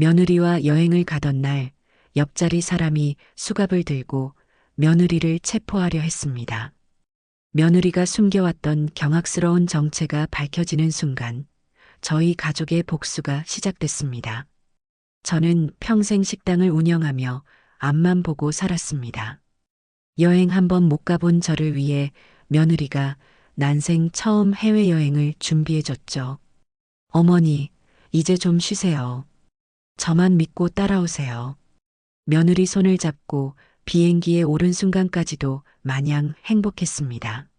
며느리와 여행을 가던 날 옆자리 사람이 수갑을 들고 며느리를 체포하려 했습니다. 며느리가 숨겨왔던 경악스러운 정체가 밝혀지는 순간 저희 가족의 복수가 시작됐습니다. 저는 평생 식당을 운영하며 앞만 보고 살았습니다. 여행 한 번 못 가본 저를 위해 며느리가 난생 처음 해외여행을 준비해줬죠. 어머니, 이제 좀 쉬세요. 저만 믿고 따라오세요. 며느리 손을 잡고 비행기에 오른 순간까지도 마냥 행복했습니다.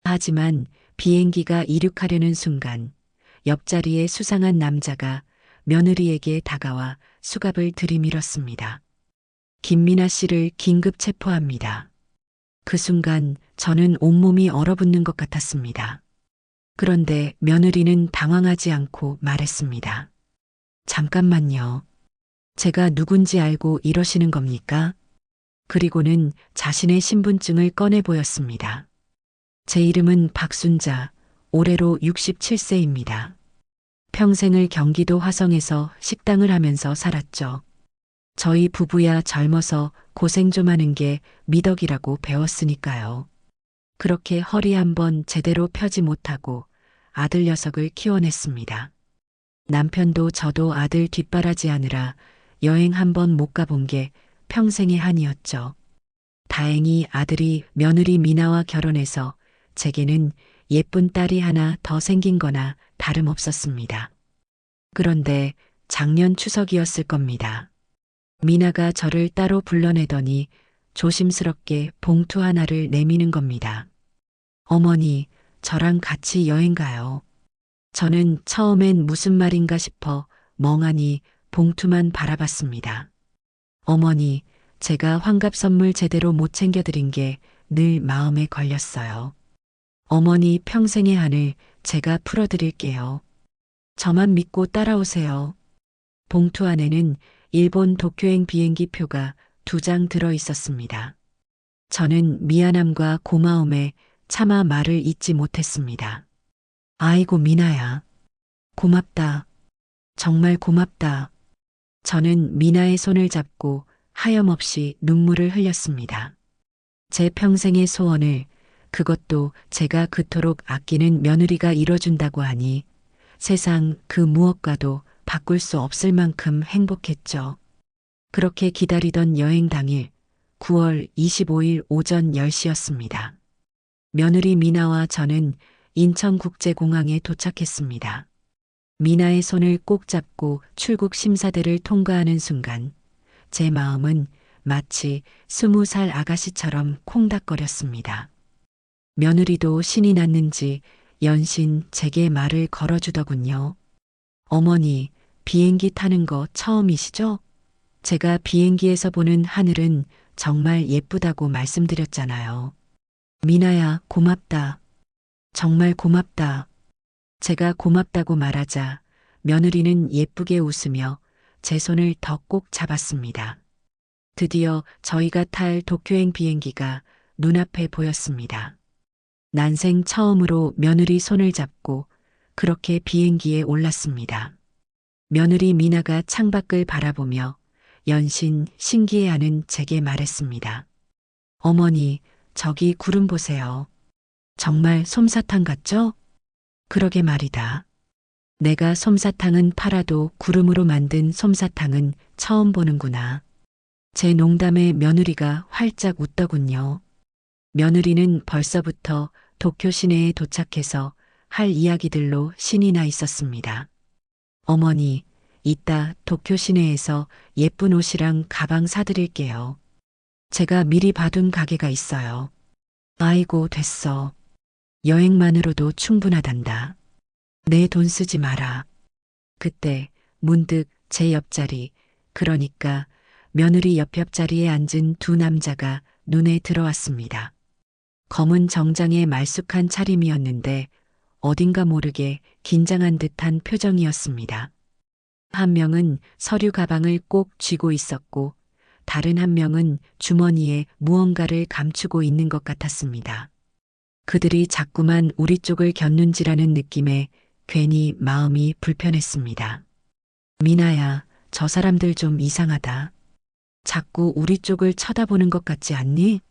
하지만 비행기가 이륙하려는 순간 옆자리에 수상한 남자가 며느리에게 다가와 수갑을 들이밀었습니다. 김미나 씨를 긴급 체포합니다. 그 순간 저는 온몸이 얼어붙는 것 같았습니다. 그런데 며느리는 당황하지 않고 말했습니다. 잠깐만요. 제가 누군지 알고 이러시는 겁니까? 그리고는 자신의 신분증을 꺼내 보였습니다. 제 이름은 박순자, 올해로 67세입니다. 평생을 경기도 화성에서 식당을 하면서 살았죠. 저희 부부야 젊어서 고생 좀 하는 게 미덕이라고 배웠으니까요. 그렇게 허리 한번 제대로 펴지 못하고 아들 녀석을 키워냈습니다. 남편도 저도 아들 뒷바라지하느라 여행 한 번 못 가본 게 평생의 한이었죠. 다행히 아들이 며느리 미나와 결혼해서 제게는 예쁜 딸이 하나 더 생긴 거나 다름없었습니다. 그런데 작년 추석이었을 겁니다. 미나가 저를 따로 불러내더니 조심스럽게 봉투 하나를 내미는 겁니다. 어머니, 저랑 같이 여행 가요. 저는 처음엔 무슨 말인가 싶어 멍하니 봉투만 바라봤습니다. 어머니, 제가 환갑 선물 제대로 못 챙겨드린 게 늘 마음에 걸렸어요. 어머니 평생의 한을 제가 풀어드릴게요. 저만 믿고 따라오세요. 봉투 안에는 일본 도쿄행 비행기 표가 2장 들어 있었습니다. 저는 미안함과 고마움에 차마 말을 잇지 못했습니다. 아이고 미나야. 고맙다. 정말 고맙다. 저는 미나의 손을 잡고 하염없이 눈물을 흘렸습니다. 제 평생의 소원을, 그것도 제가 그토록 아끼는 며느리가 이뤄준다고 하니 세상 그 무엇과도 바꿀 수 없을 만큼 행복했죠. 그렇게 기다리던 여행 당일 9월 25일 오전 10시였습니다. 며느리 미나와 저는 인천국제공항에 도착했습니다. 미나의 손을 꼭 잡고 출국 심사대를 통과하는 순간 제 마음은 마치 20살 아가씨처럼 콩닥거렸습니다. 며느리도 신이 났는지 연신 제게 말을 걸어주더군요. 어머니, 비행기 타는 거 처음이시죠? 제가 비행기에서 보는 하늘은 정말 예쁘다고 말씀드렸잖아요. 미나야, 고맙다. 정말 고맙다. 제가 고맙다고 말하자 며느리는 예쁘게 웃으며 제 손을 더 꼭 잡았습니다. 드디어 저희가 탈 도쿄행 비행기가 눈앞에 보였습니다. 난생 처음으로 며느리 손을 잡고 그렇게 비행기에 올랐습니다. 며느리 미나가 창밖을 바라보며 연신 신기해하는 제게 말했습니다. 어머니, 저기 구름 보세요. 정말 솜사탕 같죠? 그러게 말이다. 내가 솜사탕은 팔아도 구름으로 만든 솜사탕은 처음 보는구나. 제 농담에 며느리가 활짝 웃더군요. 며느리는 벌써부터 도쿄 시내에 도착해서 할 이야기들로 신이 나 있었습니다. 어머니, 이따 도쿄 시내에서 예쁜 옷이랑 가방 사드릴게요. 제가 미리 봐둔 가게가 있어요. 아이고, 됐어. 여행만으로도 충분하단다. 내 돈 쓰지 마라. 그때 문득 제 옆자리, 그러니까 며느리 옆자리에 앉은 두 남자가 눈에 들어왔습니다. 검은 정장의 말쑥한 차림이었는데 어딘가 모르게 긴장한 듯한 표정이었습니다. 한 명은 서류 가방을 꼭 쥐고 있었고 다른 한 명은 주머니에 무언가를 감추고 있는 것 같았습니다. 그들이 자꾸만 우리 쪽을 겨눈지라는 느낌에 괜히 마음이 불편했습니다. 미나야, 저 사람들 좀 이상하다. 자꾸 우리 쪽을 쳐다보는 것 같지 않니?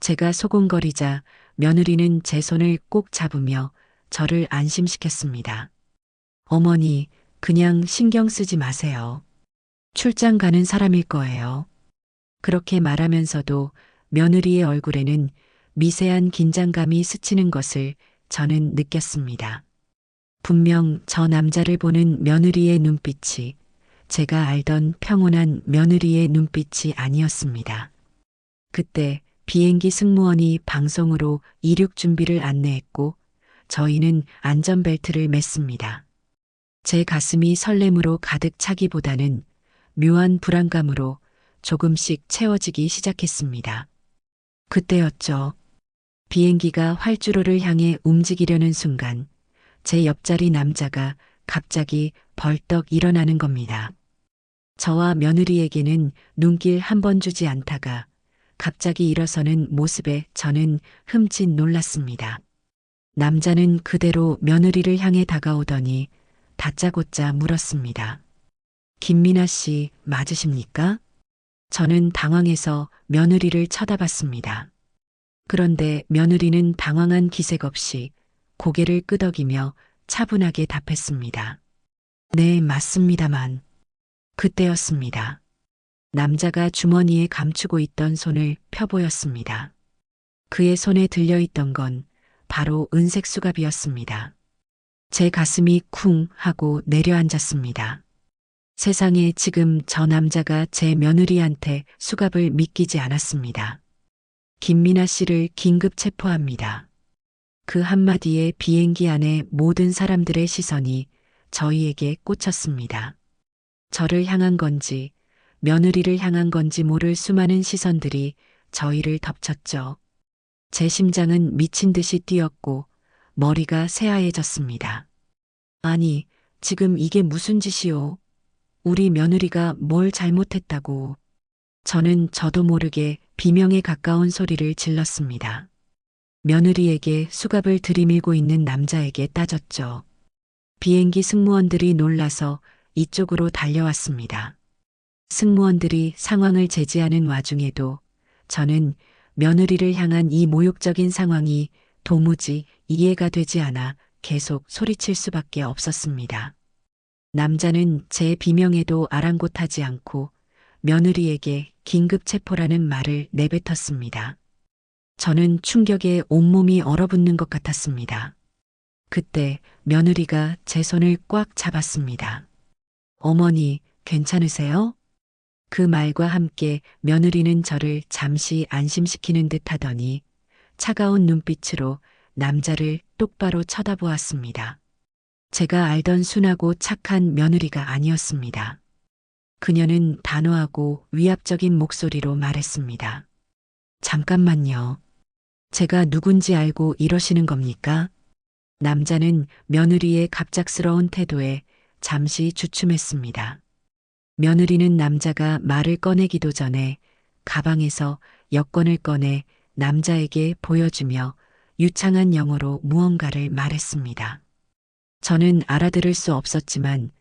제가 소곤거리자 며느리는 제 손을 꼭 잡으며 저를 안심시켰습니다. 어머니, 그냥 신경 쓰지 마세요. 출장 가는 사람일 거예요. 그렇게 말하면서도 며느리의 얼굴에는 미세한 긴장감이 스치는 것을 저는 느꼈습니다. 분명 저 남자를 보는 며느리의 눈빛이 제가 알던 평온한 며느리의 눈빛이 아니었습니다. 그때 비행기 승무원이 방송으로 이륙 준비를 안내했고 저희는 안전벨트를 맸습니다. 제 가슴이 설렘으로 가득 차기보다는 묘한 불안감으로 조금씩 채워지기 시작했습니다. 그때였죠. 비행기가 활주로를 향해 움직이려는 순간 제 옆자리 남자가 갑자기 벌떡 일어나는 겁니다. 저와 며느리에게는 눈길 한 번 주지 않다가 갑자기 일어서는 모습에 저는 흠칫 놀랐습니다. 남자는 그대로 며느리를 향해 다가오더니 다짜고짜 물었습니다. 김미나 씨 맞으십니까? 저는 당황해서 며느리를 쳐다봤습니다. 그런데 며느리는 당황한 기색 없이 고개를 끄덕이며 차분하게 답했습니다. 네, 맞습니다만. 그때였습니다. 남자가 주머니에 감추고 있던 손을 펴보였습니다. 그의 손에 들려있던 건 바로 은색 수갑이었습니다. 제 가슴이 쿵 하고 내려앉았습니다. 세상에 지금 저 남자가 제 며느리한테 수갑을 믿기지 않았습니다. 김미나 씨를 긴급 체포합니다. 그 한마디에 비행기 안에 모든 사람들의 시선이 저희에게 꽂혔습니다. 저를 향한 건지 며느리를 향한 건지 모를 수많은 시선들이 저희를 덮쳤죠. 제 심장은 미친 듯이 뛰었고 머리가 새하얘졌습니다. 아니, 지금 이게 무슨 짓이오? 우리 며느리가 뭘 잘못했다고. 저는 저도 모르게 비명에 가까운 소리를 질렀습니다. 며느리에게 수갑을 들이밀고 있는 남자에게 따졌죠. 비행기 승무원들이 놀라서 이쪽으로 달려왔습니다. 승무원들이 상황을 제지하는 와중에도 저는 며느리를 향한 이 모욕적인 상황이 도무지 이해가 되지 않아 계속 소리칠 수밖에 없었습니다. 남자는 제 비명에도 아랑곳하지 않고 며느리에게 긴급 체포라는 말을 내뱉었습니다. 저는 충격에 온몸이 얼어붙는 것 같았습니다. 그때 며느리가 제 손을 꽉 잡았습니다. 어머니, 괜찮으세요? 그 말과 함께 며느리는 저를 잠시 안심시키는 듯 하더니 차가운 눈빛으로 남자를 똑바로 쳐다보았습니다. 제가 알던 순하고 착한 며느리가 아니었습니다. 그녀는 단호하고 위압적인 목소리로 말했습니다. 잠깐만요. 제가 누군지 알고 이러시는 겁니까? 남자는 며느리의 갑작스러운 태도에 잠시 주춤했습니다. 며느리는 남자가 말을 꺼내기도 전에 가방에서 여권을 꺼내 남자에게 보여주며 유창한 영어로 무언가를 말했습니다. 저는 알아들을 수 없었지만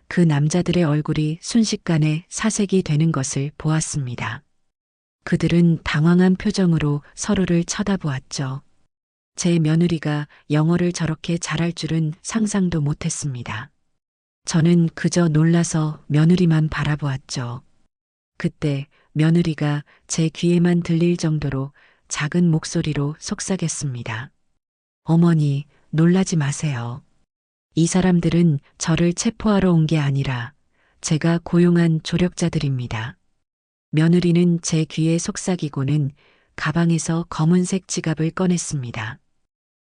그 남자들의 얼굴이 순식간에 사색이 되는 것을 보았습니다. 그들은 당황한 표정으로 서로를 쳐다보았죠. 제 며느리가 영어를 저렇게 잘할 줄은 상상도 못했습니다. 저는 그저 놀라서 며느리만 바라보았죠. 그때 며느리가 제 귀에만 들릴 정도로 작은 목소리로 속삭였습니다. 어머니, 놀라지 마세요. 이 사람들은 저를 체포하러 온 게 아니라 제가 고용한 조력자들입니다. 며느리는 제 귀에 속삭이고는 가방에서 검은색 지갑을 꺼냈습니다.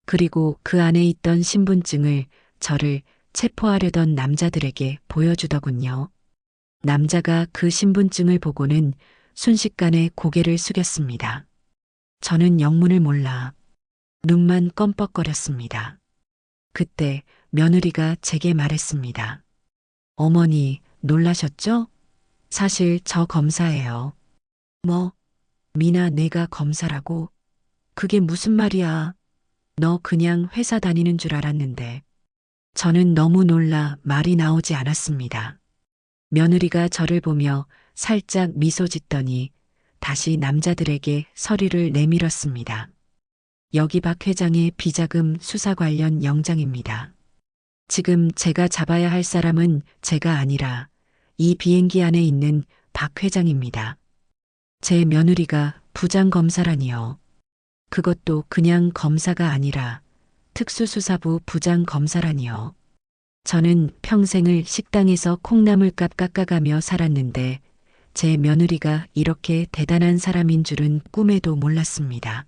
그리고 그 안에 있던 신분증을 저를 체포하려던 남자들에게 보여주더군요. 남자가 그 신분증을 보고는 순식간에 고개를 숙였습니다. 저는 영문을 몰라 눈만 껌뻑거렸습니다. 그때 며느리가 제게 말했습니다. 어머니, 놀라셨죠? 사실 저 검사예요. 뭐? 미나 내가 검사라고? 그게 무슨 말이야? 너 그냥 회사 다니는 줄 알았는데. 저는 너무 놀라 말이 나오지 않았습니다. 며느리가 저를 보며 살짝 미소 짓더니 다시 남자들에게 서류를 내밀었습니다. 여기 박 회장의 비자금 수사 관련 영장입니다. 지금 제가 잡아야 할 사람은 제가 아니라 이 비행기 안에 있는 박 회장입니다. 제 며느리가 부장검사라니요. 그것도 그냥 검사가 아니라 특수수사부 부장검사라니요. 저는 평생을 식당에서 콩나물값 깎아가며 살았는데 제 며느리가 이렇게 대단한 사람인 줄은 꿈에도 몰랐습니다.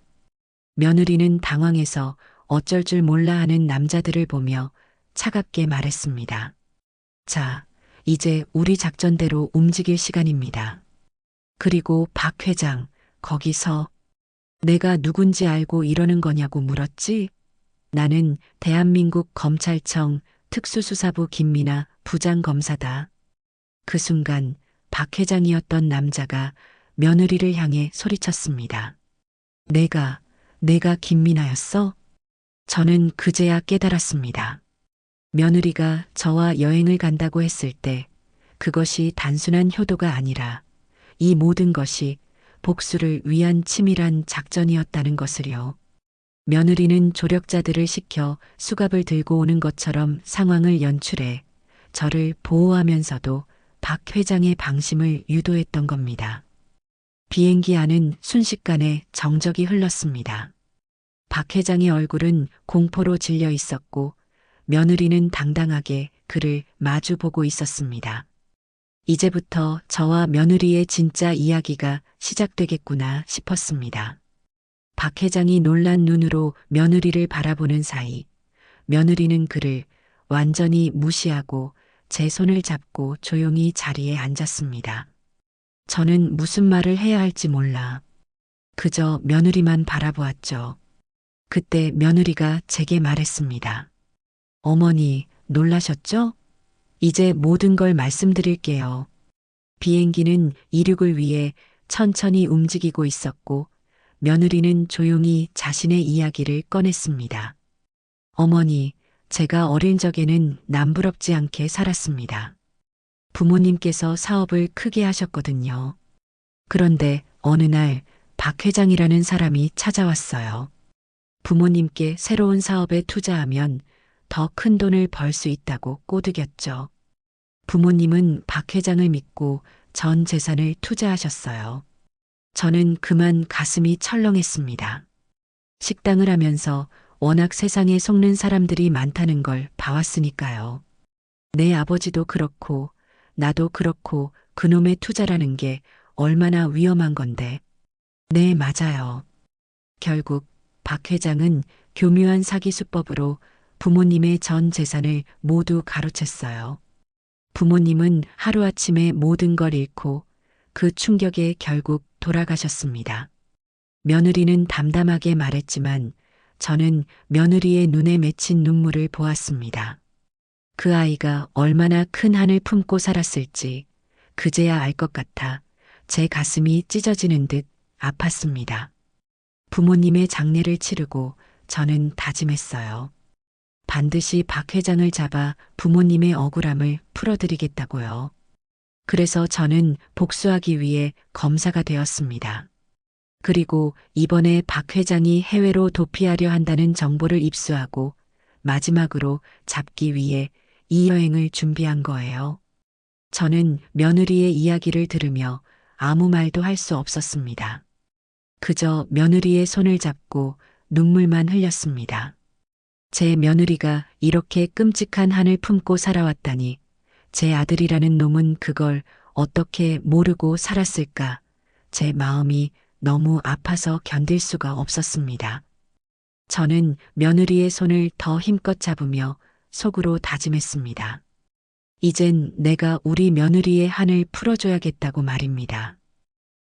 며느리는 당황해서 어쩔 줄 몰라 하는 남자들을 보며 차갑게 말했습니다. 자, 이제 우리 작전대로 움직일 시간입니다. 그리고 박 회장, 거기서 내가 누군지 알고 이러는 거냐고 물었지? 나는 대한민국 검찰청 특수수사부 김미나 부장검사다. 그 순간 박 회장이었던 남자가 며느리를 향해 소리쳤습니다. 내가 김미나였어? 저는 그제야 깨달았습니다. 며느리가 저와 여행을 간다고 했을 때 그것이 단순한 효도가 아니라 이 모든 것이 복수를 위한 치밀한 작전이었다는 것을요. 며느리는 조력자들을 시켜 수갑을 들고 오는 것처럼 상황을 연출해 저를 보호하면서도 박 회장의 방심을 유도했던 겁니다. 비행기 안은 순식간에 정적이 흘렀습니다. 박 회장의 얼굴은 공포로 질려 있었고 며느리는 당당하게 그를 마주보고 있었습니다. 이제부터 저와 며느리의 진짜 이야기가 시작되겠구나 싶었습니다. 박 회장이 놀란 눈으로 며느리를 바라보는 사이 며느리는 그를 완전히 무시하고 제 손을 잡고 조용히 자리에 앉았습니다. 저는 무슨 말을 해야 할지 몰라 그저 며느리만 바라보았죠. 그때 며느리가 제게 말했습니다. 어머니, 놀라셨죠? 이제 모든 걸 말씀드릴게요. 비행기는 이륙을 위해 천천히 움직이고 있었고 며느리는 조용히 자신의 이야기를 꺼냈습니다. 어머니, 제가 어린 적에는 남부럽지 않게 살았습니다. 부모님께서 사업을 크게 하셨거든요. 그런데 어느 날 박 회장이라는 사람이 찾아왔어요. 부모님께 새로운 사업에 투자하면 더 큰 돈을 벌 수 있다고 꼬드겼죠. 부모님은 박 회장을 믿고 전 재산을 투자하셨어요. 저는 그만 가슴이 철렁했습니다. 식당을 하면서 워낙 세상에 속는 사람들이 많다는 걸 봐왔으니까요. 내 아버지도 그렇고 나도 그렇고 그놈의 투자라는 게 얼마나 위험한 건데. 네, 맞아요. 결국 박 회장은 교묘한 사기 수법으로 부모님의 전 재산을 모두 가로챘어요. 부모님은 하루아침에 모든 걸 잃고 그 충격에 결국 돌아가셨습니다. 며느리는 담담하게 말했지만 저는 며느리의 눈에 맺힌 눈물을 보았습니다. 그 아이가 얼마나 큰 한을 품고 살았을지 그제야 알 것 같아 제 가슴이 찢어지는 듯 아팠습니다. 부모님의 장례를 치르고 저는 다짐했어요. 반드시 박 회장을 잡아 부모님의 억울함을 풀어드리겠다고요. 그래서 저는 복수하기 위해 검사가 되었습니다. 그리고 이번에 박 회장이 해외로 도피하려 한다는 정보를 입수하고 마지막으로 잡기 위해 이 여행을 준비한 거예요. 저는 며느리의 이야기를 들으며 아무 말도 할 수 없었습니다. 그저 며느리의 손을 잡고 눈물만 흘렸습니다. 제 며느리가 이렇게 끔찍한 한을 품고 살아왔다니 제 아들이라는 놈은 그걸 어떻게 모르고 살았을까. 제 마음이 너무 아파서 견딜 수가 없었습니다. 저는 며느리의 손을 더 힘껏 잡으며 속으로 다짐했습니다. 이젠 내가 우리 며느리의 한을 풀어줘야겠다고 말입니다.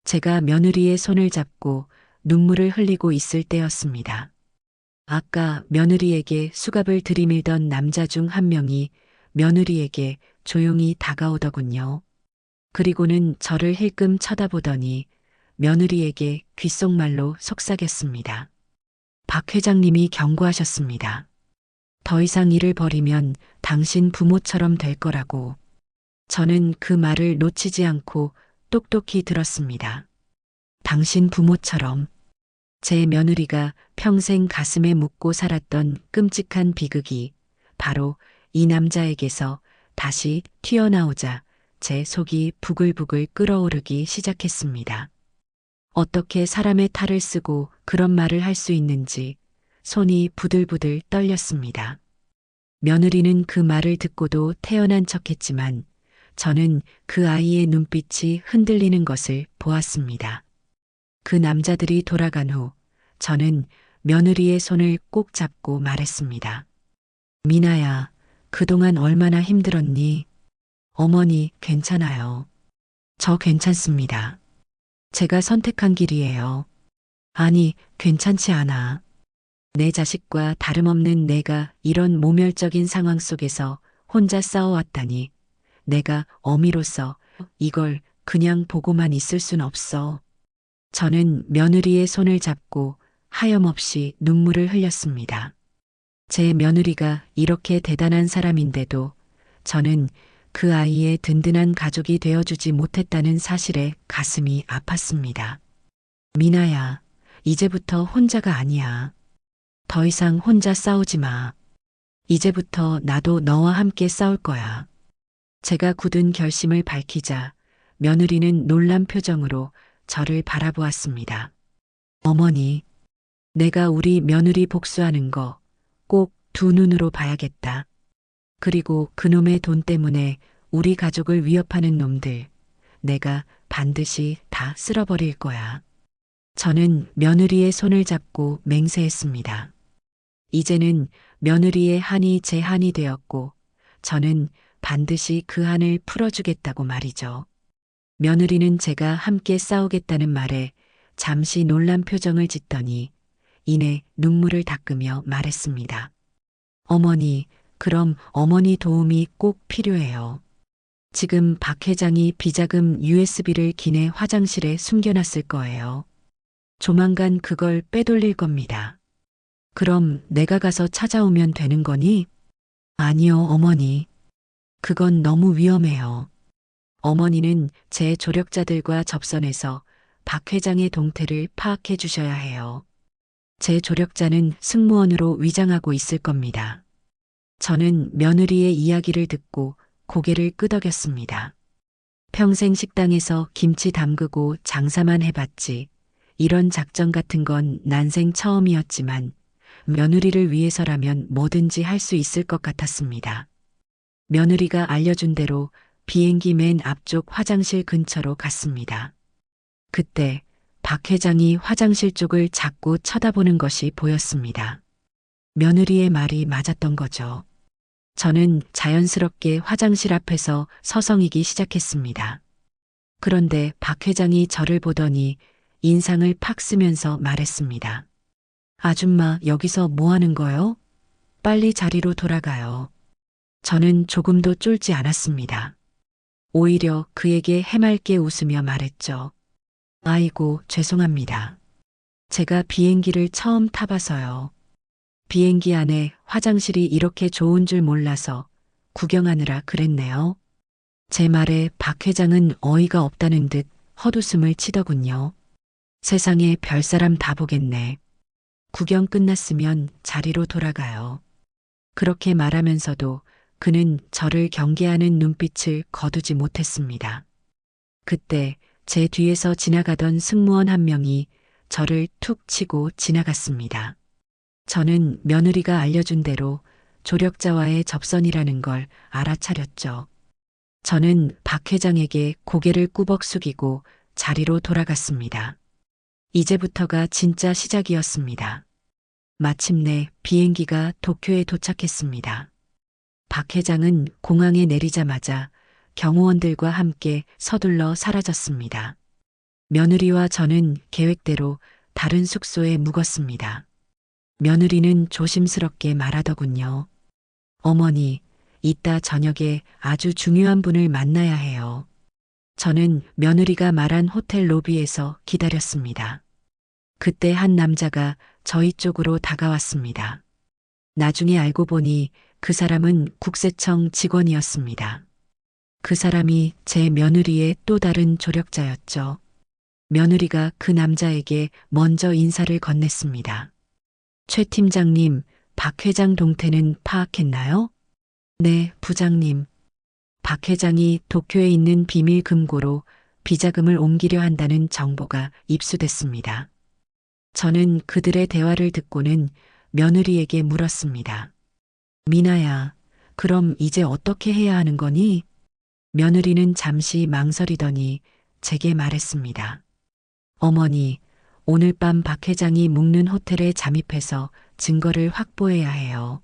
제가 며느리의 손을 잡고 눈물을 흘리고 있을 때였습니다. 아까 며느리에게 수갑을 들이밀던 남자 중 한 명이 며느리에게 조용히 다가오더군요. 그리고는 저를 힐끔 쳐다보더니 며느리에게 귓속말로 속삭였습니다. 박 회장님이 경고하셨습니다. 더 이상 일을 벌이면 당신 부모처럼 될 거라고. 저는 그 말을 놓치지 않고 똑똑히 들었습니다. 당신 부모처럼 제 며느리가 평생 가슴에 묻고 살았던 끔찍한 비극이 바로 이 남자에게서 다시 튀어나오자 제 속이 부글부글 끓어오르기 시작했습니다. 어떻게 사람의 탈을 쓰고 그런 말을 할 수 있는지 손이 부들부들 떨렸습니다. 며느리는 그 말을 듣고도 태연한 척했지만 저는 그 아이의 눈빛이 흔들리는 것을 보았습니다. 그 남자들이 돌아간 후 저는 며느리의 손을 꼭 잡고 말했습니다. 미나야, 그동안 얼마나 힘들었니? 어머니, 괜찮아요. 저 괜찮습니다. 제가 선택한 길이에요. 아니, 괜찮지 않아. 내 자식과 다름없는 내가 이런 모멸적인 상황 속에서 혼자 싸워왔다니. 내가 어미로서 이걸 그냥 보고만 있을 순 없어. 저는 며느리의 손을 잡고 하염없이 눈물을 흘렸습니다. 제 며느리가 이렇게 대단한 사람인데도 저는 그 아이의 든든한 가족이 되어주지 못했다는 사실에 가슴이 아팠습니다. 미나야, 이제부터 혼자가 아니야. 더 이상 혼자 싸우지 마. 이제부터 나도 너와 함께 싸울 거야. 제가 굳은 결심을 밝히자 며느리는 놀란 표정으로 저를 바라보았습니다. 어머니, 내가 우리 며느리 복수하는 거 꼭 두 눈으로 봐야겠다. 그리고 그놈의 돈 때문에 우리 가족을 위협하는 놈들, 내가 반드시 다 쓸어버릴 거야. 저는 며느리의 손을 잡고 맹세했습니다. 이제는 며느리의 한이 제 한이 되었고, 저는 반드시 그 한을 풀어주겠다고 말이죠. 며느리는 제가 함께 싸우겠다는 말에 잠시 놀란 표정을 짓더니 이내 눈물을 닦으며 말했습니다. 어머니, 그럼 어머니 도움이 꼭 필요해요. 지금 박 회장이 비자금 USB를 기내 화장실에 숨겨놨을 거예요. 조만간 그걸 빼돌릴 겁니다. 그럼 내가 가서 찾아오면 되는 거니? 아니요, 어머니. 그건 너무 위험해요. 어머니는 제 조력자들과 접선해서 박 회장의 동태를 파악해 주셔야 해요. 제 조력자는 승무원으로 위장하고 있을 겁니다. 저는 며느리의 이야기를 듣고 고개를 끄덕였습니다. 평생 식당에서 김치 담그고 장사만 해봤지 이런 작전 같은 건 난생 처음이었지만 며느리를 위해서라면 뭐든지 할 수 있을 것 같았습니다. 며느리가 알려준 대로 비행기 맨 앞쪽 화장실 근처로 갔습니다. 그때 박 회장이 화장실 쪽을 자꾸 쳐다보는 것이 보였습니다. 며느리의 말이 맞았던 거죠. 저는 자연스럽게 화장실 앞에서 서성이기 시작했습니다. 그런데 박 회장이 저를 보더니 인상을 팍 쓰면서 말했습니다. 아줌마, 여기서 뭐 하는 거요? 빨리 자리로 돌아가요. 저는 조금도 쫄지 않았습니다. 오히려 그에게 해맑게 웃으며 말했죠. 아이고, 죄송합니다. 제가 비행기를 처음 타봐서요. 비행기 안에 화장실이 이렇게 좋은 줄 몰라서 구경하느라 그랬네요. 제 말에 박 회장은 어이가 없다는 듯 헛웃음을 치더군요. 세상에 별사람 다 보겠네. 구경 끝났으면 자리로 돌아가요. 그렇게 말하면서도 그는 저를 경계하는 눈빛을 거두지 못했습니다. 그때 제 뒤에서 지나가던 승무원 한 명이 저를 툭 치고 지나갔습니다. 저는 며느리가 알려준 대로 조력자와의 접선이라는 걸 알아차렸죠. 저는 박 회장에게 고개를 꾸벅 숙이고 자리로 돌아갔습니다. 이제부터가 진짜 시작이었습니다. 마침내 비행기가 도쿄에 도착했습니다. 박 회장은 공항에 내리자마자 경호원들과 함께 서둘러 사라졌습니다. 며느리와 저는 계획대로 다른 숙소에 묵었습니다. 며느리는 조심스럽게 말하더군요. 어머니, 이따 저녁에 아주 중요한 분을 만나야 해요. 저는 며느리가 말한 호텔 로비에서 기다렸습니다. 그때 한 남자가 저희 쪽으로 다가왔습니다. 나중에 알고 보니 그 사람은 국세청 직원이었습니다. 그 사람이 제 며느리의 또 다른 조력자였죠. 며느리가 그 남자에게 먼저 인사를 건넸습니다. 최 팀장님, 박 회장 동태는 파악했나요? 네, 부장님. 박 회장이 도쿄에 있는 비밀 금고로 비자금을 옮기려 한다는 정보가 입수됐습니다. 저는 그들의 대화를 듣고는 며느리에게 물었습니다. 미나야, 그럼 이제 어떻게 해야 하는 거니? 며느리는 잠시 망설이더니 제게 말했습니다. 어머니, 오늘 밤 박 회장이 묵는 호텔에 잠입해서 증거를 확보해야 해요.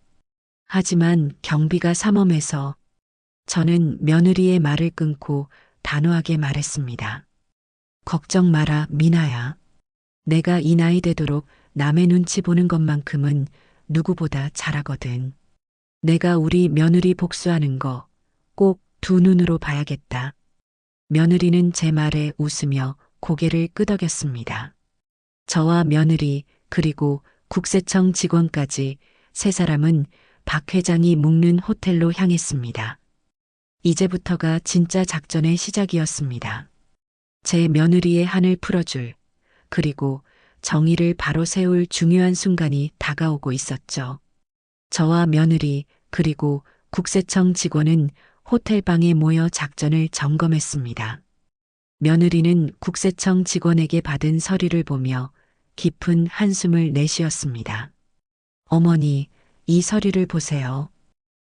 하지만 경비가 삼엄해서 저는 며느리의 말을 끊고 단호하게 말했습니다. 걱정 마라, 미나야. 내가 이 나이 되도록 남의 눈치 보는 것만큼은 누구보다 잘하거든. 내가 우리 며느리 복수하는 거 꼭 두 눈으로 봐야겠다. 며느리는 제 말에 웃으며 고개를 끄덕였습니다. 저와 며느리 그리고 국세청 직원까지 세 사람은 박 회장이 묵는 호텔로 향했습니다. 이제부터가 진짜 작전의 시작이었습니다. 제 며느리의 한을 풀어줄, 그리고 정의를 바로 세울 중요한 순간이 다가오고 있었죠. 저와 며느리 그리고 국세청 직원은 호텔방에 모여 작전을 점검했습니다. 며느리는 국세청 직원에게 받은 서류를 보며 깊은 한숨을 내쉬었습니다. 어머니, 이 서류를 보세요.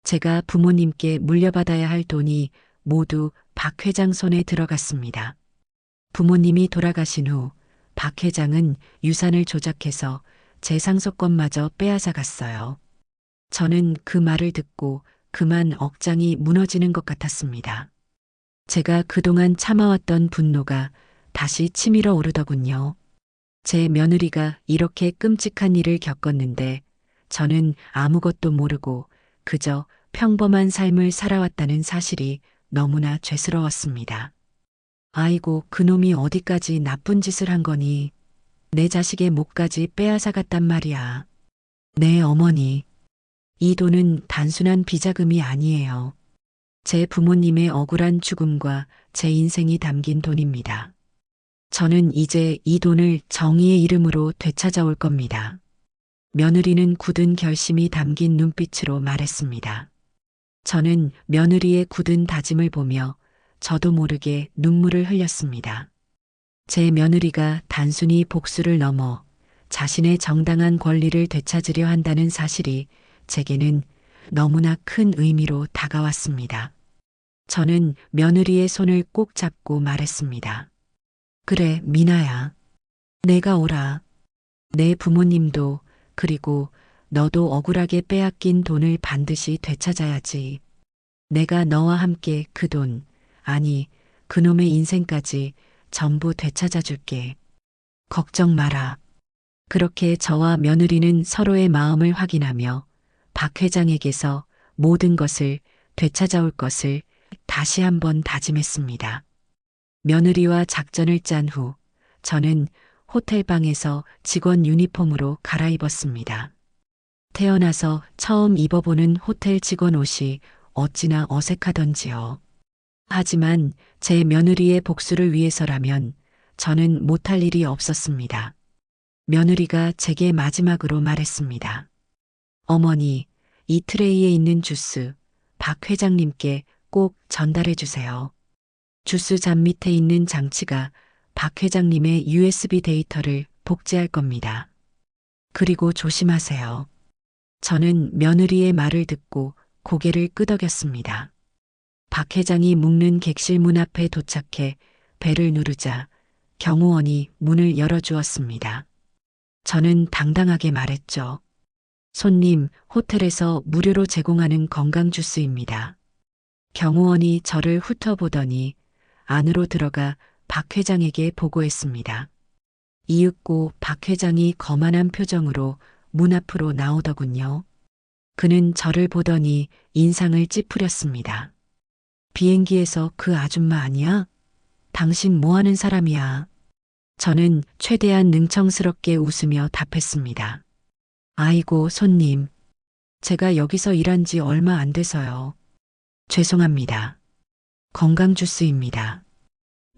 제가 부모님께 물려받아야 할 돈이 모두 박 회장 손에 들어갔습니다. 부모님이 돌아가신 후 박 회장은 유산을 조작해서 제 상속권마저 빼앗아 갔어요. 저는 그 말을 듣고 그만 억장이 무너지는 것 같았습니다. 제가 그동안 참아왔던 분노가 다시 치밀어 오르더군요. 제 며느리가 이렇게 끔찍한 일을 겪었는데 저는 아무것도 모르고 그저 평범한 삶을 살아왔다는 사실이 너무나 죄스러웠습니다. 아이고, 그놈이 어디까지 나쁜 짓을 한 거니? 내 자식의 목까지 빼앗아 갔단 말이야. 네, 어머니. 이 돈은 단순한 비자금이 아니에요. 제 부모님의 억울한 죽음과 제 인생이 담긴 돈입니다. 저는 이제 이 돈을 정의의 이름으로 되찾아올 겁니다. 며느리는 굳은 결심이 담긴 눈빛으로 말했습니다. 저는 며느리의 굳은 다짐을 보며 저도 모르게 눈물을 흘렸습니다. 제 며느리가 단순히 복수를 넘어 자신의 정당한 권리를 되찾으려 한다는 사실이 제게는 너무나 큰 의미로 다가왔습니다. 저는 며느리의 손을 꼭 잡고 말했습니다. 그래, 미나야. 내가 오라. 내 부모님도 그리고 너도 억울하게 빼앗긴 돈을 반드시 되찾아야지. 내가 너와 함께 그 돈, 아니, 그놈의 인생까지 전부 되찾아 줄게. 걱정 마라. 그렇게 저와 며느리는 서로의 마음을 확인하며 박 회장에게서 모든 것을 되찾아올 것을 다시 한번 다짐했습니다. 며느리와 작전을 짠 후 저는 호텔방에서 직원 유니폼으로 갈아입었습니다. 태어나서 처음 입어보는 호텔 직원 옷이 어찌나 어색하던지요. 하지만 제 며느리의 복수를 위해서라면 저는 못할 일이 없었습니다. 며느리가 제게 마지막으로 말했습니다. 어머니, 이 트레이에 있는 주스, 박 회장님께 꼭 전달해 주세요. 주스 잔 밑에 있는 장치가 박 회장님의 USB 데이터를 복제할 겁니다. 그리고 조심하세요. 저는 며느리의 말을 듣고 고개를 끄덕였습니다. 박 회장이 묵는 객실 문 앞에 도착해 벨을 누르자 경호원이 문을 열어주었습니다. 저는 당당하게 말했죠. 손님, 호텔에서 무료로 제공하는 건강 주스입니다. 경호원이 저를 훑어보더니 안으로 들어가 박 회장에게 보고했습니다. 이윽고 박 회장이 거만한 표정으로 문 앞으로 나오더군요. 그는 저를 보더니 인상을 찌푸렸습니다. 비행기에서 그 아줌마 아니야? 당신 뭐 하는 사람이야? 저는 최대한 능청스럽게 웃으며 답했습니다. 아이고, 손님. 제가 여기서 일한 지 얼마 안 돼서요. 죄송합니다. 건강 주스입니다.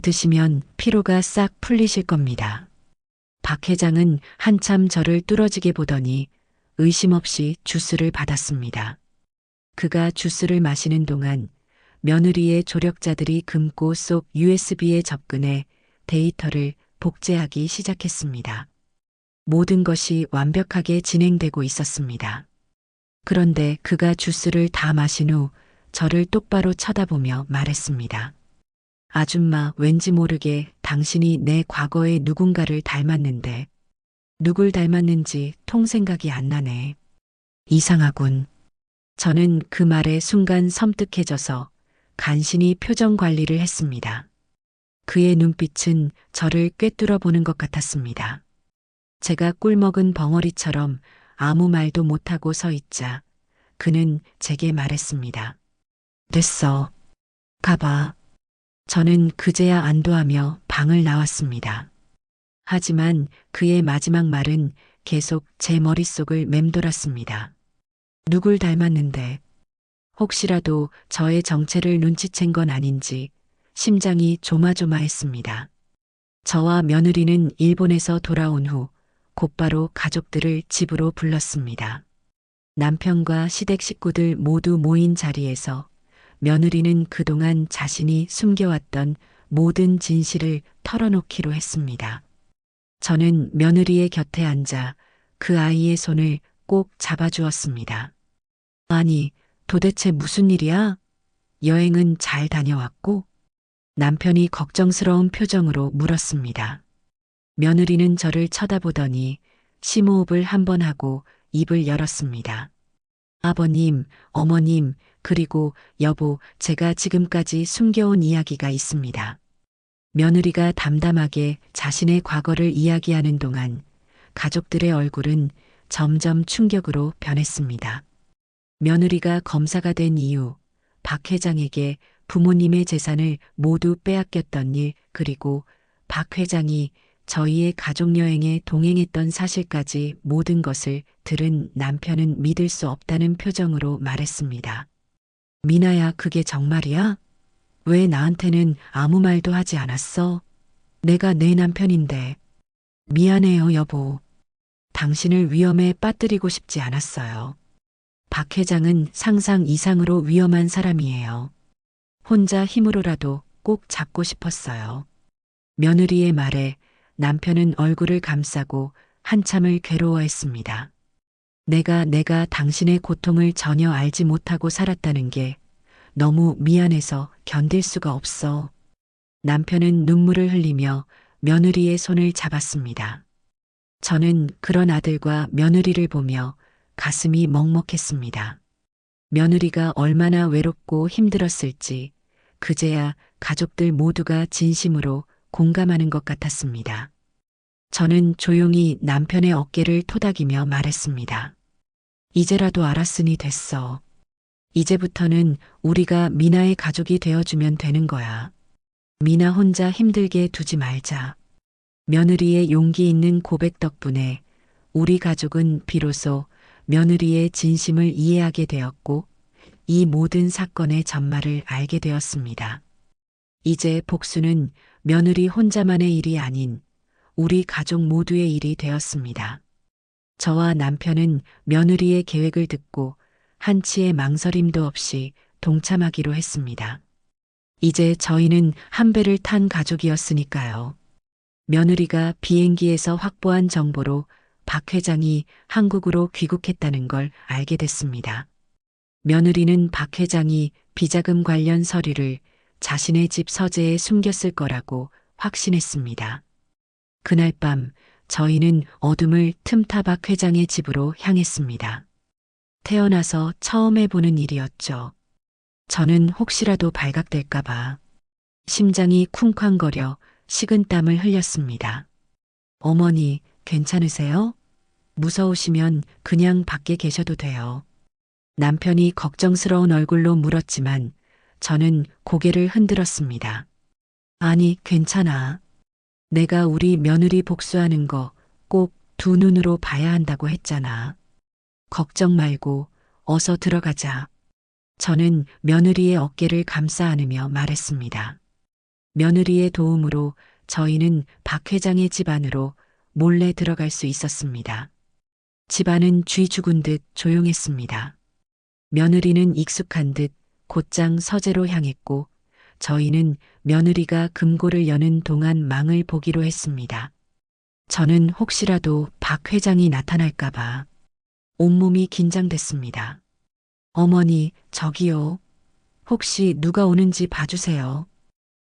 드시면 피로가 싹 풀리실 겁니다. 박 회장은 한참 저를 뚫어지게 보더니 의심 없이 주스를 받았습니다. 그가 주스를 마시는 동안 며느리의 조력자들이 금고 속 USB에 접근해 데이터를 복제하기 시작했습니다. 모든 것이 완벽하게 진행되고 있었습니다. 그런데 그가 주스를 다 마신 후 저를 똑바로 쳐다보며 말했습니다. 아줌마, 왠지 모르게 당신이 내 과거의 누군가를 닮았는데 누굴 닮았는지 통 생각이 안 나네. 이상하군. 저는 그 말에 순간 섬뜩해져서 간신히 표정 관리를 했습니다. 그의 눈빛은 저를 꿰뚫어 보는 것 같았습니다. 제가 꿀먹은 벙어리처럼 아무 말도 못하고 서 있자 그는 제게 말했습니다. 됐어. 가봐. 저는 그제야 안도하며 방을 나왔습니다. 하지만 그의 마지막 말은 계속 제 머릿속을 맴돌았습니다. 누굴 닮았는데 혹시라도 저의 정체를 눈치챈 건 아닌지 심장이 조마조마했습니다. 저와 며느리는 일본에서 돌아온 후 곧바로 가족들을 집으로 불렀습니다. 남편과 시댁 식구들 모두 모인 자리에서 며느리는 그동안 자신이 숨겨왔던 모든 진실을 털어놓기로 했습니다. 저는 며느리의 곁에 앉아 그 아이의 손을 꼭 잡아주었습니다. 아니, 도대체 무슨 일이야? 여행은 잘 다녀왔고? 남편이 걱정스러운 표정으로 물었습니다. 며느리는 저를 쳐다보더니 심호흡을 한 번 하고 입을 열었습니다. 아버님, 어머님, 그리고 여보, 제가 지금까지 숨겨온 이야기가 있습니다. 며느리가 담담하게 자신의 과거를 이야기하는 동안 가족들의 얼굴은 점점 충격으로 변했습니다. 며느리가 검사가 된 이후 박 회장에게 부모님의 재산을 모두 빼앗겼던 일, 그리고 박 회장이 저희의 가족여행에 동행했던 사실까지 모든 것을 들은 남편은 믿을 수 없다는 표정으로 말했습니다. 미나야, 그게 정말이야? 왜 나한테는 아무 말도 하지 않았어? 내가 내 남편인데. 미안해요, 여보. 당신을 위험에 빠뜨리고 싶지 않았어요. 박 회장은 상상 이상으로 위험한 사람이에요. 혼자 힘으로라도 꼭 잡고 싶었어요. 며느리의 말에 남편은 얼굴을 감싸고 한참을 괴로워했습니다. 내가 당신의 고통을 전혀 알지 못하고 살았다는 게 너무 미안해서 견딜 수가 없어. 남편은 눈물을 흘리며 며느리의 손을 잡았습니다. 저는 그런 아들과 며느리를 보며 가슴이 먹먹했습니다. 며느리가 얼마나 외롭고 힘들었을지 그제야 가족들 모두가 진심으로 공감하는 것 같았습니다. 저는 조용히 남편의 어깨를 토닥이며 말했습니다. 이제라도 알았으니 됐어. 이제부터는 우리가 미나의 가족이 되어주면 되는 거야. 미나 혼자 힘들게 두지 말자. 며느리의 용기 있는 고백 덕분에 우리 가족은 비로소 며느리의 진심을 이해하게 되었고 이 모든 사건의 전말을 알게 되었습니다. 이제 복수는 며느리 혼자만의 일이 아닌 우리 가족 모두의 일이 되었습니다. 저와 남편은 며느리의 계획을 듣고 한치의 망설임도 없이 동참하기로 했습니다. 이제 저희는 한 배를 탄 가족이었으니까요. 며느리가 비행기에서 확보한 정보로 박 회장이 한국으로 귀국했다는 걸 알게 됐습니다. 며느리는 박 회장이 비자금 관련 서류를 자신의 집 서재에 숨겼을 거라고 확신했습니다. 그날 밤 저희는 어둠을 틈타 박 회장의 집으로 향했습니다. 태어나서 처음 해보는 일이었죠. 저는 혹시라도 발각될까봐 심장이 쿵쾅거려 식은땀을 흘렸습니다. 어머니, 괜찮으세요? 무서우시면 그냥 밖에 계셔도 돼요. 남편이 걱정스러운 얼굴로 물었지만 저는 고개를 흔들었습니다. 아니, 괜찮아. 내가 우리 며느리 복수하는 거 꼭 두 눈으로 봐야 한다고 했잖아. 걱정 말고 어서 들어가자. 저는 며느리의 어깨를 감싸 안으며 말했습니다. 며느리의 도움으로 저희는 박 회장의 집 안으로 몰래 들어갈 수 있었습니다. 집안은 쥐 죽은 듯 조용했습니다. 며느리는 익숙한 듯 곧장 서재로 향했고 저희는 며느리가 금고를 여는 동안 망을 보기로 했습니다. 저는 혹시라도 박 회장이 나타날까봐 온몸이 긴장됐습니다. 어머니, 저기요. 혹시 누가 오는지 봐주세요.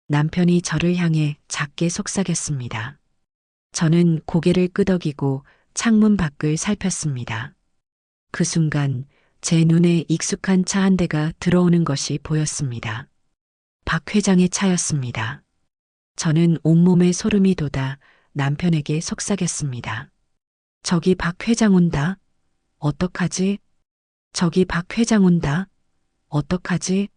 남편이 저를 향해 작게 속삭였습니다. 저는 고개를 끄덕이고 창문 밖을 살폈습니다. 그 순간 제 눈에 익숙한 차 한 대가 들어오는 것이 보였습니다. 박 회장의 차였습니다. 저는 온몸에 소름이 돋아 남편에게 속삭였습니다. 저기 박 회장 온다. 어떡하지? 저기 박 회장 온다. 어떡하지?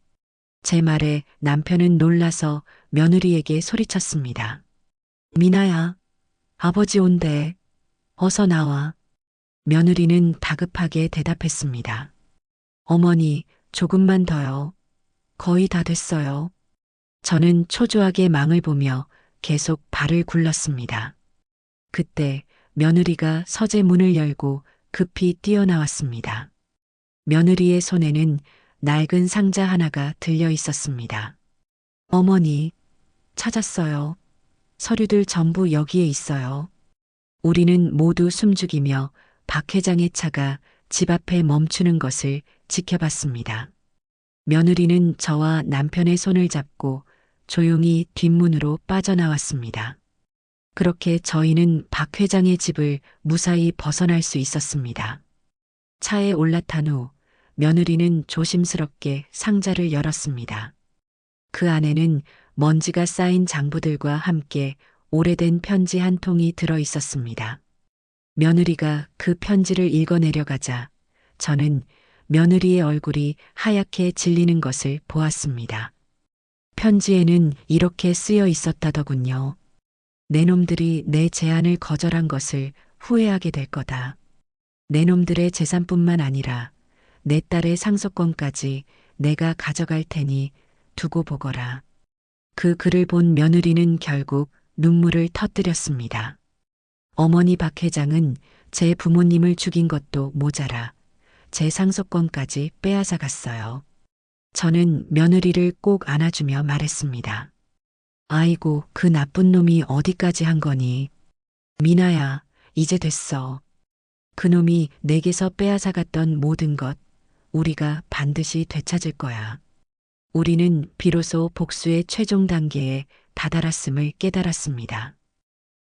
제 말에 남편은 놀라서 며느리에게 소리쳤습니다. 미나야, 아버지 온대. 어서 나와. 며느리는 다급하게 대답했습니다. 어머니, 조금만 더요. 거의 다 됐어요. 저는 초조하게 망을 보며 계속 발을 굴렀습니다. 그때 며느리가 서재 문을 열고 급히 뛰어나왔습니다. 며느리의 손에는 낡은 상자 하나가 들려 있었습니다. 어머니, 찾았어요. 서류들 전부 여기에 있어요. 우리는 모두 숨죽이며 박 회장의 차가 집 앞에 멈추는 것을 지켜봤습니다. 며느리는 저와 남편의 손을 잡고 조용히 뒷문으로 빠져나왔습니다. 그렇게 저희는 박 회장의 집을 무사히 벗어날 수 있었습니다. 차에 올라탄 후 며느리는 조심스럽게 상자를 열었습니다. 그 안에는 먼지가 쌓인 장부들과 함께 오래된 편지 한 통이 들어 있었습니다. 며느리가 그 편지를 읽어내려가자 저는 며느리의 얼굴이 하얗게 질리는 것을 보았습니다. 편지에는 이렇게 쓰여 있었다더군요. 내 놈들이 내 제안을 거절한 것을 후회하게 될 거다. 내 놈들의 재산뿐만 아니라 내 딸의 상속권까지 내가 가져갈 테니 두고 보거라. 그 글을 본 며느리는 결국 눈물을 터뜨렸습니다. 어머니 박 회장은 제 부모님을 죽인 것도 모자라 제 상속권까지 빼앗아 갔어요. 저는 며느리를 꼭 안아주며 말했습니다. 아이고, 그 나쁜 놈이 어디까지 한 거니? 미나야, 이제 됐어. 그놈이 내게서 빼앗아 갔던 모든 것, 우리가 반드시 되찾을 거야. 우리는 비로소 복수의 최종 단계에 다다랐음을 깨달았습니다.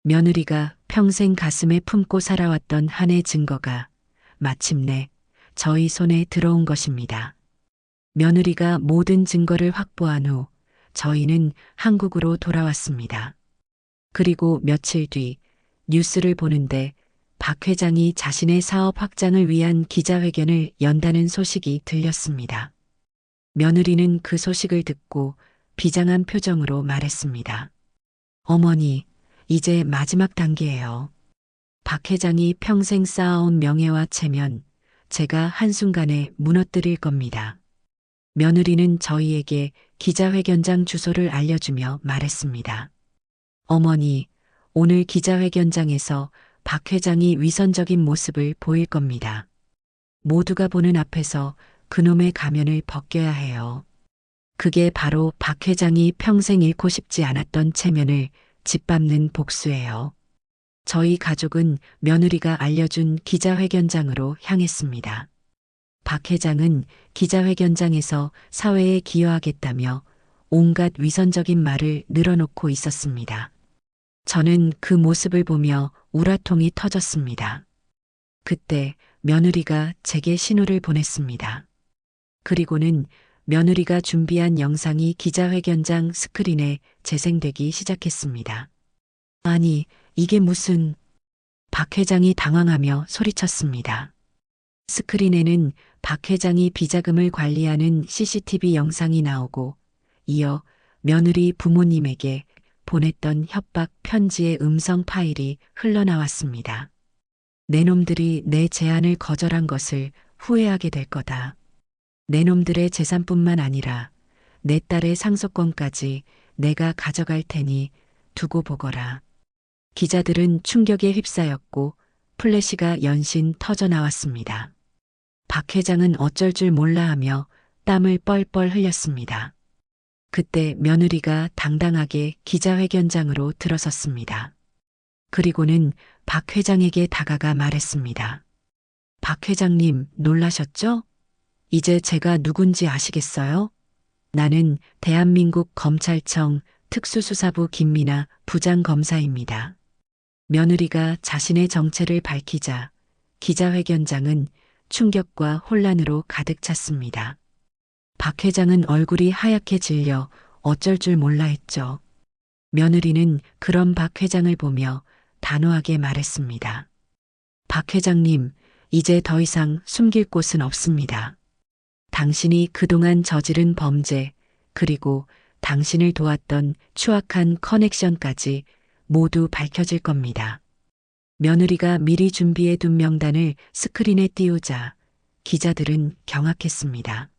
며느리가 평생 가슴에 품고 살아왔던 한의 증거가 마침내 저희 손에 들어온 것입니다. 며느리가 모든 증거를 확보한 후 저희는 한국으로 돌아왔습니다. 그리고 며칠 뒤 뉴스를 보는데 박 회장이 자신의 사업 확장을 위한 기자회견을 연다는 소식이 들렸습니다. 며느리는 그 소식을 듣고 비장한 표정으로 말했습니다. 어머니, 이제 마지막 단계예요. 박 회장이 평생 쌓아온 명예와 체면, 제가 한순간에 무너뜨릴 겁니다. 며느리는 저희에게 기자회견장 주소를 알려주며 말했습니다. 어머니, 오늘 기자회견장에서 박 회장이 위선적인 모습을 보일 겁니다. 모두가 보는 앞에서 그놈의 가면을 벗겨야 해요. 그게 바로 박 회장이 평생 잃고 싶지 않았던 체면을 짓밟는 복수예요. 저희 가족은 며느리가 알려준 기자회견장으로 향했습니다. 박 회장은 기자회견장에서 사회에 기여하겠다며 온갖 위선적인 말을 늘어놓고 있었습니다. 저는 그 모습을 보며 우라통이 터졌습니다. 그때 며느리가 제게 신호를 보냈습니다. 그리고는 며느리가 준비한 영상이 기자회견장 스크린에 재생되기 시작했습니다. 아니, 이게 무슨... 박 회장이 당황하며 소리쳤습니다. 스크린에는 박 회장이 비자금을 관리하는 CCTV 영상이 나오고 이어 며느리 부모님에게 보냈던 협박 편지의 음성 파일이 흘러나왔습니다. 내 놈들이 내 제안을 거절한 것을 후회하게 될 거다. 내 놈들의 재산뿐만 아니라 내 딸의 상속권까지 내가 가져갈 테니 두고 보거라. 기자들은 충격에 휩싸였고 플래시가 연신 터져 나왔습니다. 박 회장은 어쩔 줄 몰라 하며 땀을 뻘뻘 흘렸습니다. 그때 며느리가 당당하게 기자회견장으로 들어섰습니다. 그리고는 박 회장에게 다가가 말했습니다. 박 회장님 놀라셨죠? 이제 제가 누군지 아시겠어요? 나는 대한민국 검찰청 특수수사부 김미나 부장검사입니다. 며느리가 자신의 정체를 밝히자 기자회견장은 충격과 혼란으로 가득 찼습니다. 박 회장은 얼굴이 하얗게 질려 어쩔 줄 몰라 했죠. 며느리는 그런 박 회장을 보며 단호하게 말했습니다. 박 회장님, 이제 더 이상 숨길 곳은 없습니다. 당신이 그동안 저지른 범죄, 그리고 당신을 도왔던 추악한 커넥션까지 모두 밝혀질 겁니다. 며느리가 미리 준비해둔 명단을 스크린에 띄우자 기자들은 경악했습니다.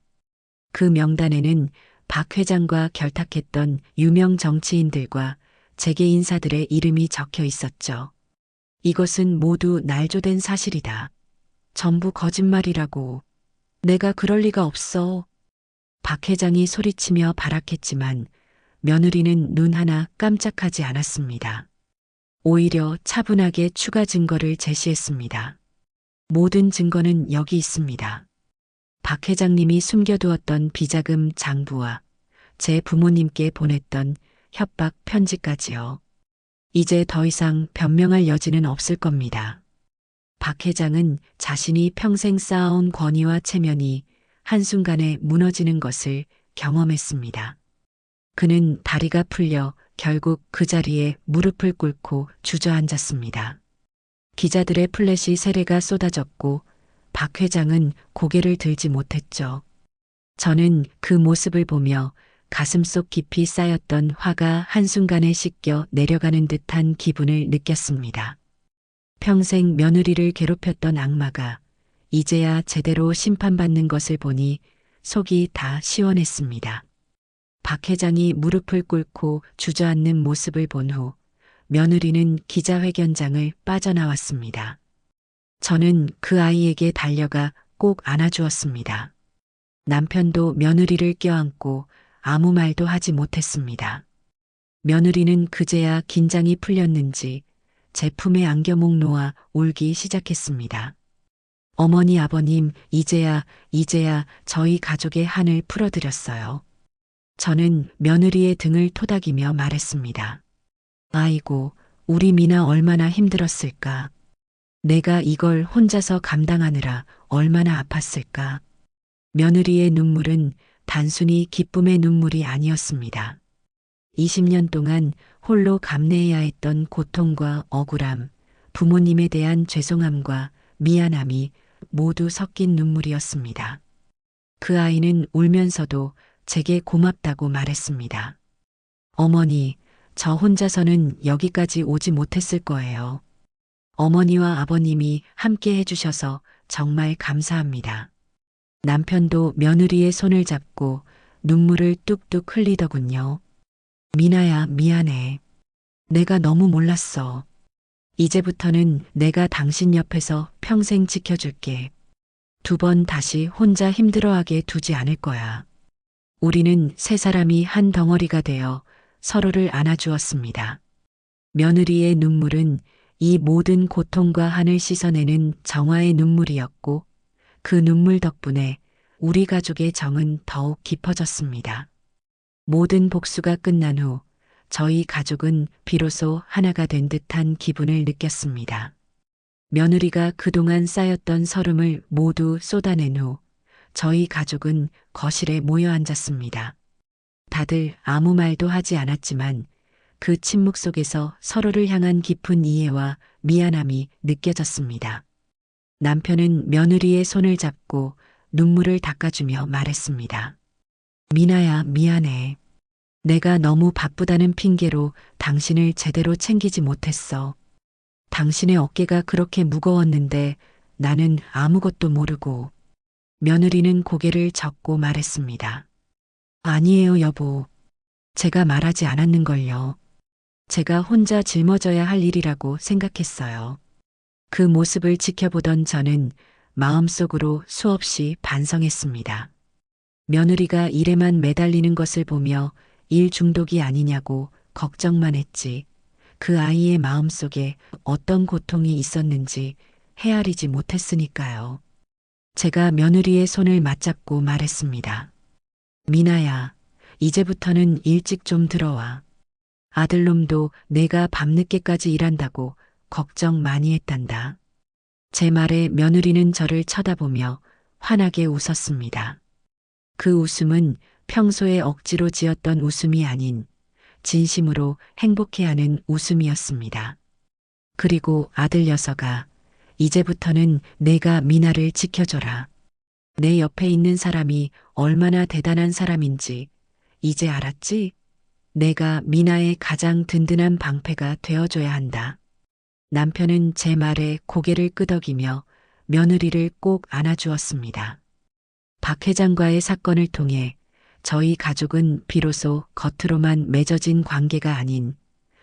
그 명단에는 박 회장과 결탁했던 유명 정치인들과 재계 인사들의 이름이 적혀 있었죠. 이것은 모두 날조된 사실이다. 전부 거짓말이라고. 내가 그럴 리가 없어. 박 회장이 소리치며 발악했지만 며느리는 눈 하나 깜짝하지 않았습니다. 오히려 차분하게 추가 증거를 제시했습니다. 모든 증거는 여기 있습니다. 박 회장님이 숨겨두었던 비자금 장부와 제 부모님께 보냈던 협박 편지까지요. 이제 더 이상 변명할 여지는 없을 겁니다. 박 회장은 자신이 평생 쌓아온 권위와 체면이 한순간에 무너지는 것을 경험했습니다. 그는 다리가 풀려 결국 그 자리에 무릎을 꿇고 주저앉았습니다. 기자들의 플래시 세례가 쏟아졌고 박 회장은 고개를 들지 못했죠. 저는 그 모습을 보며 가슴속 깊이 쌓였던 화가 한순간에 씻겨 내려가는 듯한 기분을 느꼈습니다. 평생 며느리를 괴롭혔던 악마가 이제야 제대로 심판받는 것을 보니 속이 다 시원했습니다. 박 회장이 무릎을 꿇고 주저앉는 모습을 본 후 며느리는 기자회견장을 빠져나왔습니다. 저는 그 아이에게 달려가 꼭 안아주었습니다. 남편도 며느리를 껴안고 아무 말도 하지 못했습니다. 며느리는 그제야 긴장이 풀렸는지 제 품에 안겨목 놓아 울기 시작했습니다. 어머니 아버님, 이제야 저희 가족의 한을 풀어드렸어요. 저는 며느리의 등을 토닥이며 말했습니다. 아이고, 우리 미나 얼마나 힘들었을까. 내가 이걸 혼자서 감당하느라 얼마나 아팠을까. 며느리의 눈물은 단순히 기쁨의 눈물이 아니었습니다. 20년 동안 홀로 감내해야 했던 고통과 억울함, 부모님에 대한 죄송함과 미안함이 모두 섞인 눈물이었습니다. 그 아이는 울면서도 제게 고맙다고 말했습니다. 어머니, 저 혼자서는 여기까지 오지 못했을 거예요. 어머니와 아버님이 함께 해주셔서 정말 감사합니다. 남편도 며느리의 손을 잡고 눈물을 뚝뚝 흘리더군요. 미나야, 미안해. 내가 너무 몰랐어. 이제부터는 내가 당신 옆에서 평생 지켜줄게. 2번 다시 혼자 힘들어하게 두지 않을 거야. 우리는 세 사람이 한 덩어리가 되어 서로를 안아주었습니다. 며느리의 눈물은 이 모든 고통과 한을 씻어내는 정화의 눈물이었고 그 눈물 덕분에 우리 가족의 정은 더욱 깊어졌습니다. 모든 복수가 끝난 후 저희 가족은 비로소 하나가 된 듯한 기분을 느꼈습니다. 며느리가 그동안 쌓였던 서름을 모두 쏟아낸 후 저희 가족은 거실에 모여 앉았습니다. 다들 아무 말도 하지 않았지만 그 침묵 속에서 서로를 향한 깊은 이해와 미안함이 느껴졌습니다. 남편은 며느리의 손을 잡고 눈물을 닦아주며 말했습니다. 미나야, 미안해. 내가 너무 바쁘다는 핑계로 당신을 제대로 챙기지 못했어. 당신의 어깨가 그렇게 무거웠는데 나는 아무것도 모르고. 며느리는 고개를 젓고 말했습니다. 아니에요, 여보. 제가 말하지 않았는걸요. 제가 혼자 짊어져야 할 일이라고 생각했어요. 그 모습을 지켜보던 저는 마음속으로 수없이 반성했습니다. 며느리가 일에만 매달리는 것을 보며 일 중독이 아니냐고 걱정만 했지. 그 아이의 마음속에 어떤 고통이 있었는지 헤아리지 못했으니까요. 제가 며느리의 손을 맞잡고 말했습니다. 미나야, 이제부터는 일찍 좀 들어와. 아들놈도 내가 밤늦게까지 일한다고 걱정 많이 했단다. 제 말에 며느리는 저를 쳐다보며 환하게 웃었습니다. 그 웃음은 평소에 억지로 지었던 웃음이 아닌 진심으로 행복해하는 웃음이었습니다. 그리고 아들 녀석아, 이제부터는 내가 미나를 지켜줘라. 내 옆에 있는 사람이 얼마나 대단한 사람인지 이제 알았지? 내가 미나의 가장 든든한 방패가 되어줘야 한다. 남편은 제 말에 고개를 끄덕이며 며느리를 꼭 안아주었습니다. 박 회장과의 사건을 통해 저희 가족은 비로소 겉으로만 맺어진 관계가 아닌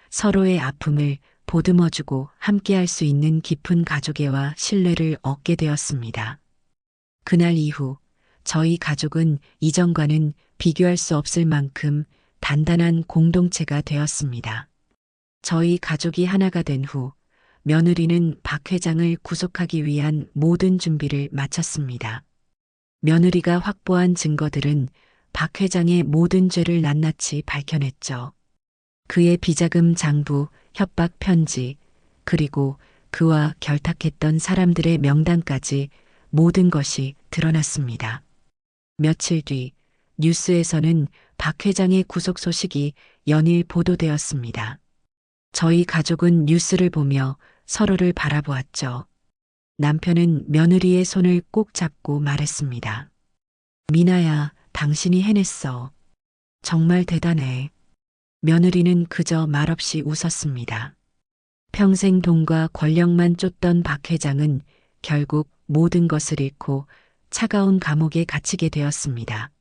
서로의 아픔을 보듬어주고 함께할 수 있는 깊은 가족애와 신뢰를 얻게 되었습니다. 그날 이후 저희 가족은 이전과는 비교할 수 없을 만큼 단단한 공동체가 되었습니다. 저희 가족이 하나가 된 후 며느리는 박 회장을 구속하기 위한 모든 준비를 마쳤습니다. 며느리가 확보한 증거들은 박 회장의 모든 죄를 낱낱이 밝혀냈죠. 그의 비자금 장부, 협박 편지, 그리고 그와 결탁했던 사람들의 명단까지 모든 것이 드러났습니다. 며칠 뒤 뉴스에서는 박 회장의 구속 소식이 연일 보도되었습니다. 저희 가족은 뉴스를 보며 서로를 바라보았죠. 남편은 며느리의 손을 꼭 잡고 말했습니다. 미나야, 당신이 해냈어. 정말 대단해. 며느리는 그저 말없이 웃었습니다. 평생 돈과 권력만 쫓던 박 회장은 결국 모든 것을 잃고 차가운 감옥에 갇히게 되었습니다.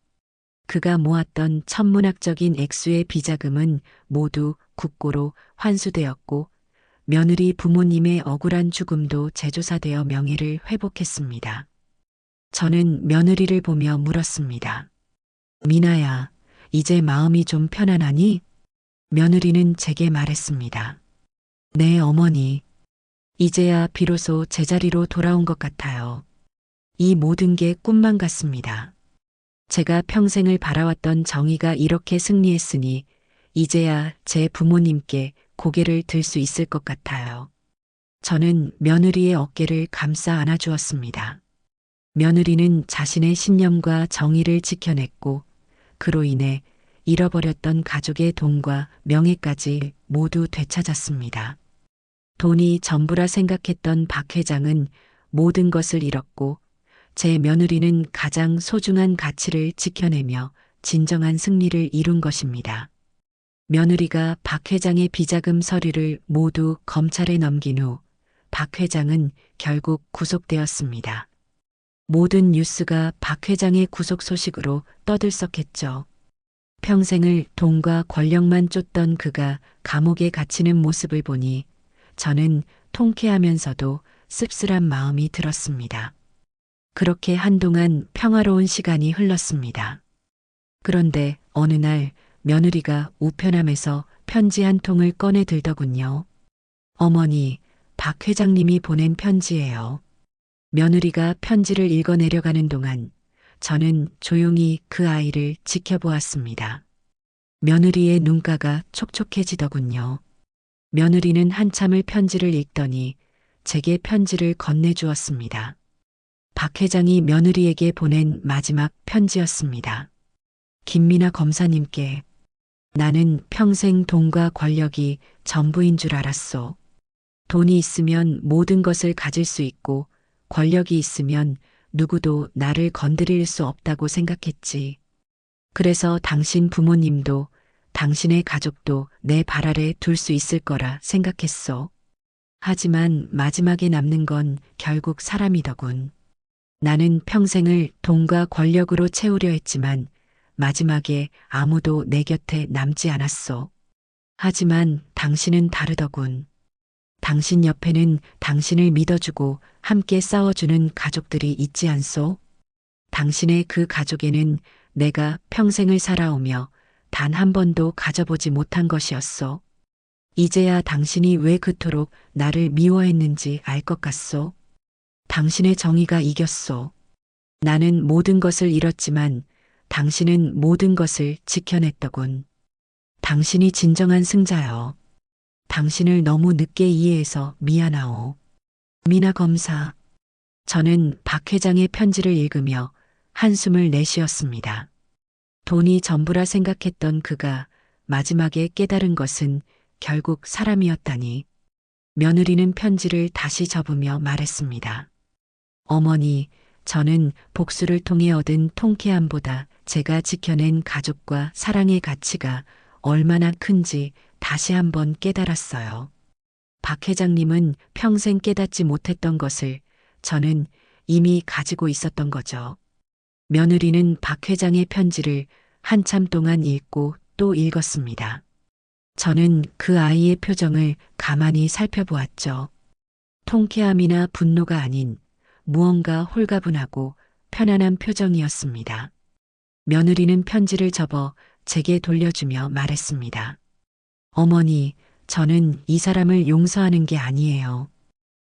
그가 모았던 천문학적인 액수의 비자금은 모두 국고로 환수되었고 며느리 부모님의 억울한 죽음도 재조사되어 명예를 회복했습니다. 저는 며느리를 보며 물었습니다. 미나야, 이제 마음이 좀 편안하니? 며느리는 제게 말했습니다. 네, 어머니. 이제야 비로소 제자리로 돌아온 것 같아요. 이 모든 게 꿈만 같습니다. 제가 평생을 바라왔던 정의가 이렇게 승리했으니 이제야 제 부모님께 고개를 들 수 있을 것 같아요. 저는 며느리의 어깨를 감싸 안아주었습니다. 며느리는 자신의 신념과 정의를 지켜냈고 그로 인해 잃어버렸던 가족의 돈과 명예까지 모두 되찾았습니다. 돈이 전부라 생각했던 박 회장은 모든 것을 잃었고 제 며느리는 가장 소중한 가치를 지켜내며 진정한 승리를 이룬 것입니다. 며느리가 박 회장의 비자금 서류를 모두 검찰에 넘긴 후 박 회장은 결국 구속되었습니다. 모든 뉴스가 박 회장의 구속 소식으로 떠들썩했죠. 평생을 돈과 권력만 쫓던 그가 감옥에 갇히는 모습을 보니 저는 통쾌하면서도 씁쓸한 마음이 들었습니다. 그렇게 한동안 평화로운 시간이 흘렀습니다. 그런데 어느 날 며느리가 우편함에서 편지 한 통을 꺼내 들더군요. 어머니, 박 회장님이 보낸 편지예요. 며느리가 편지를 읽어내려가는 동안 저는 조용히 그 아이를 지켜보았습니다. 며느리의 눈가가 촉촉해지더군요. 며느리는 한참을 편지를 읽더니 제게 편지를 건네주었습니다. 박 회장이 며느리에게 보낸 마지막 편지였습니다. 김미나 검사님께 나는 평생 돈과 권력이 전부인 줄 알았소. 돈이 있으면 모든 것을 가질 수 있고 권력이 있으면 누구도 나를 건드릴 수 없다고 생각했지. 그래서 당신 부모님도 당신의 가족도 내 발 아래 둘 수 있을 거라 생각했소. 하지만 마지막에 남는 건 결국 사람이더군. 나는 평생을 돈과 권력으로 채우려 했지만 마지막에 아무도 내 곁에 남지 않았소. 하지만 당신은 다르더군. 당신 옆에는 당신을 믿어주고 함께 싸워주는 가족들이 있지 않소? 당신의 그 가족에는 내가 평생을 살아오며 단 한 번도 가져보지 못한 것이었소. 이제야 당신이 왜 그토록 나를 미워했는지 알 것 같소. 당신의 정의가 이겼소. 나는 모든 것을 잃었지만 당신은 모든 것을 지켜냈더군. 당신이 진정한 승자여. 당신을 너무 늦게 이해해서 미안하오. 미나 검사. 저는 박 회장의 편지를 읽으며 한숨을 내쉬었습니다. 돈이 전부라 생각했던 그가 마지막에 깨달은 것은 결국 사람이었다니. 며느리는 편지를 다시 접으며 말했습니다. 어머니, 저는 복수를 통해 얻은 통쾌함보다 제가 지켜낸 가족과 사랑의 가치가 얼마나 큰지 다시 한번 깨달았어요. 박 회장님은 평생 깨닫지 못했던 것을 저는 이미 가지고 있었던 거죠. 며느리는 박 회장의 편지를 한참 동안 읽고 또 읽었습니다. 저는 그 아이의 표정을 가만히 살펴보았죠. 통쾌함이나 분노가 아닌 무언가 홀가분하고 편안한 표정이었습니다. 며느리는 편지를 접어 제게 돌려주며 말했습니다. 어머니, 저는 이 사람을 용서하는 게 아니에요.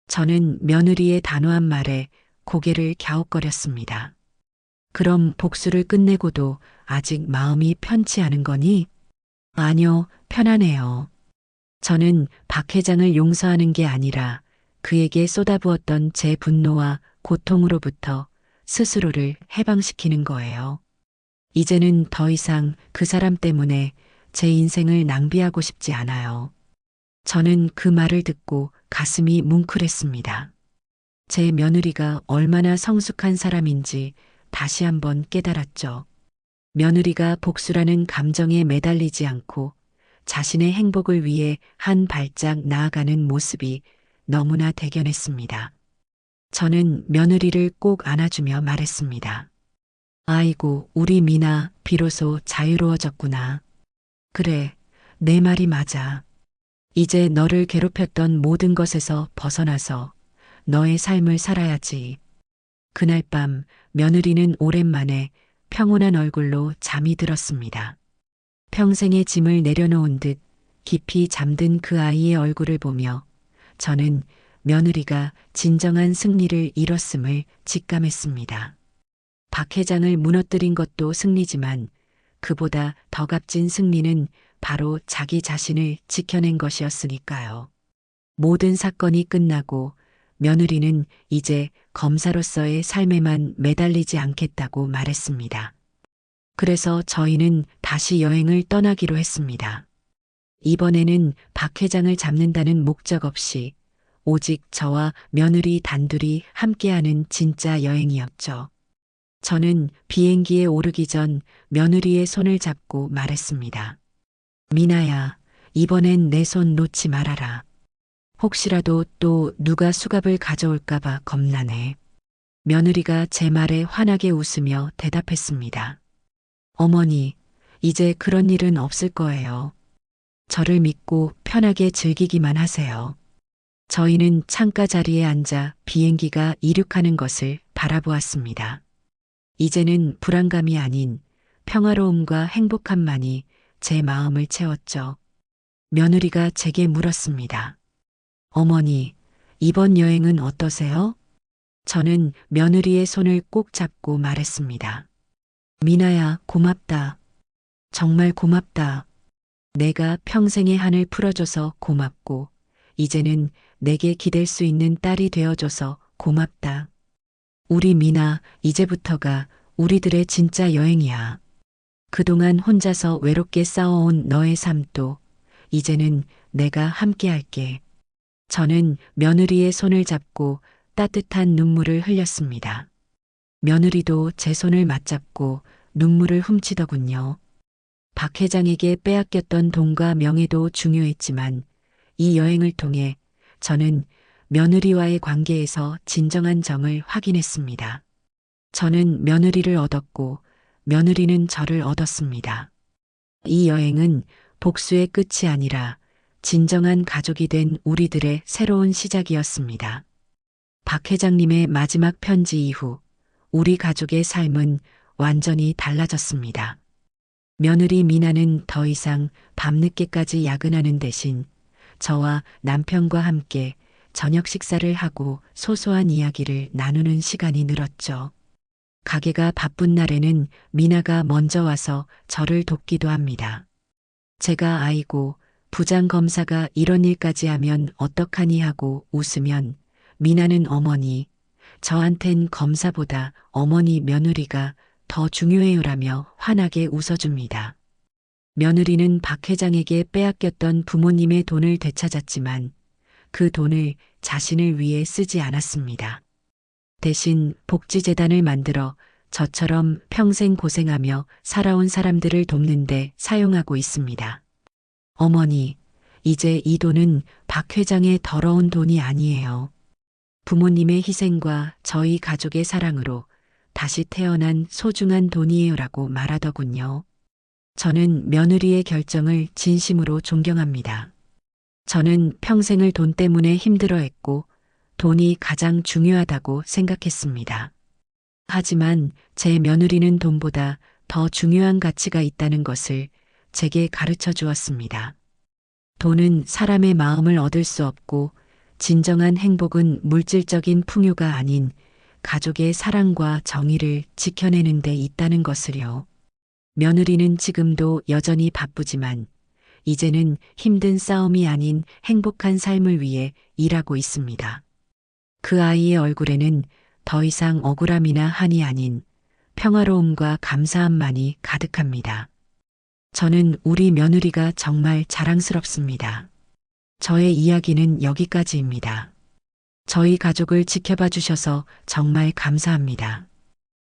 저는 며느리의 단호한 말에 고개를 갸웃거렸습니다. 그럼 복수를 끝내고도 아직 마음이 편치 않은 거니? 아니요, 편안해요. 저는 박 회장을 용서하는 게 아니라 그에게 쏟아부었던 제 분노와 고통으로부터 스스로를 해방시키는 거예요. 이제는 더 이상 그 사람 때문에 제 인생을 낭비하고 싶지 않아요. 저는 그 말을 듣고 가슴이 뭉클했습니다. 제 며느리가 얼마나 성숙한 사람인지 다시 한번 깨달았죠. 며느리가 복수라는 감정에 매달리지 않고 자신의 행복을 위해 한 발짝 나아가는 모습이 너무나 대견했습니다. 저는 며느리를 꼭 안아주며 말했습니다. 아이고, 우리 미나 비로소 자유로워졌구나. 그래, 내 말이 맞아. 이제 너를 괴롭혔던 모든 것에서 벗어나서 너의 삶을 살아야지. 그날 밤 며느리는 오랜만에 평온한 얼굴로 잠이 들었습니다. 평생의 짐을 내려놓은 듯 깊이 잠든 그 아이의 얼굴을 보며 저는 며느리가 진정한 승리를 이뤘음을 직감했습니다. 박 회장을 무너뜨린 것도 승리지만 그보다 더 값진 승리는 바로 자기 자신을 지켜낸 것이었으니까요. 모든 사건이 끝나고 며느리는 이제 검사로서의 삶에만 매달리지 않겠다고 말했습니다. 그래서 저희는 다시 여행을 떠나기로 했습니다. 이번에는 박 회장을 잡는다는 목적 없이 오직 저와 며느리 단둘이 함께하는 진짜 여행이었죠. 저는 비행기에 오르기 전 며느리의 손을 잡고 말했습니다. 미나야, 이번엔 내 손 놓지 말아라. 혹시라도 또 누가 수갑을 가져올까봐 겁나네. 며느리가 제 말에 환하게 웃으며 대답했습니다. 어머니, 이제 그런 일은 없을 거예요. 저를 믿고 편하게 즐기기만 하세요. 저희는 창가 자리에 앉아 비행기가 이륙하는 것을 바라보았습니다. 이제는 불안감이 아닌 평화로움과 행복함만이 제 마음을 채웠죠. 며느리가 제게 물었습니다. 어머니, 이번 여행은 어떠세요? 저는 며느리의 손을 꼭 잡고 말했습니다. 미나야, 고맙다. 정말 고맙다. 내가 평생의 한을 풀어줘서 고맙고, 이제는 내게 기댈 수 있는 딸이 되어줘서 고맙다. 우리 미나, 이제부터가 우리들의 진짜 여행이야. 그동안 혼자서 외롭게 싸워온 너의 삶도 이제는 내가 함께 할게. 저는 며느리의 손을 잡고 따뜻한 눈물을 흘렸습니다. 며느리도 제 손을 맞잡고 눈물을 훔치더군요. 박 회장에게 빼앗겼던 돈과 명예도 중요했지만 이 여행을 통해 저는 며느리와의 관계에서 진정한 정을 확인했습니다. 저는 며느리를 얻었고 며느리는 저를 얻었습니다. 이 여행은 복수의 끝이 아니라 진정한 가족이 된 우리들의 새로운 시작이었습니다. 박 회장님의 마지막 편지 이후 우리 가족의 삶은 완전히 달라졌습니다. 며느리 미나는 더 이상 밤늦게까지 야근하는 대신 저와 남편과 함께 저녁 식사를 하고 소소한 이야기를 나누는 시간이 늘었죠. 가게가 바쁜 날에는 미나가 먼저 와서 저를 돕기도 합니다. 제가 아이고, 부장 검사가 이런 일까지 하면 어떡하니 하고 웃으면 미나는 어머니, 저한텐 검사보다 어머니 며느리가 더 중요해요라며 환하게 웃어줍니다. 며느리는 박 회장에게 빼앗겼던 부모님의 돈을 되찾았지만 그 돈을 자신을 위해 쓰지 않았습니다. 대신 복지재단을 만들어 저처럼 평생 고생하며 살아온 사람들을 돕는데 사용하고 있습니다. 어머니, 이제 이 돈은 박 회장의 더러운 돈이 아니에요. 부모님의 희생과 저희 가족의 사랑으로 다시 태어난 소중한 돈이에요라고 말하더군요. 저는 며느리의 결정을 진심으로 존경합니다. 저는 평생을 돈 때문에 힘들어했고 돈이 가장 중요하다고 생각했습니다. 하지만 제 며느리는 돈보다 더 중요한 가치가 있다는 것을 제게 가르쳐 주었습니다. 돈은 사람의 마음을 얻을 수 없고 진정한 행복은 물질적인 풍요가 아닌 가족의 사랑과 정의를 지켜내는 데 있다는 것을요. 며느리는 지금도 여전히 바쁘지만 이제는 힘든 싸움이 아닌 행복한 삶을 위해 일하고 있습니다. 그 아이의 얼굴에는 더 이상 억울함이나 한이 아닌 평화로움과 감사함만이 가득합니다. 저는 우리 며느리가 정말 자랑스럽습니다. 저의 이야기는 여기까지입니다. 저희 가족을 지켜봐 주셔서 정말 감사합니다.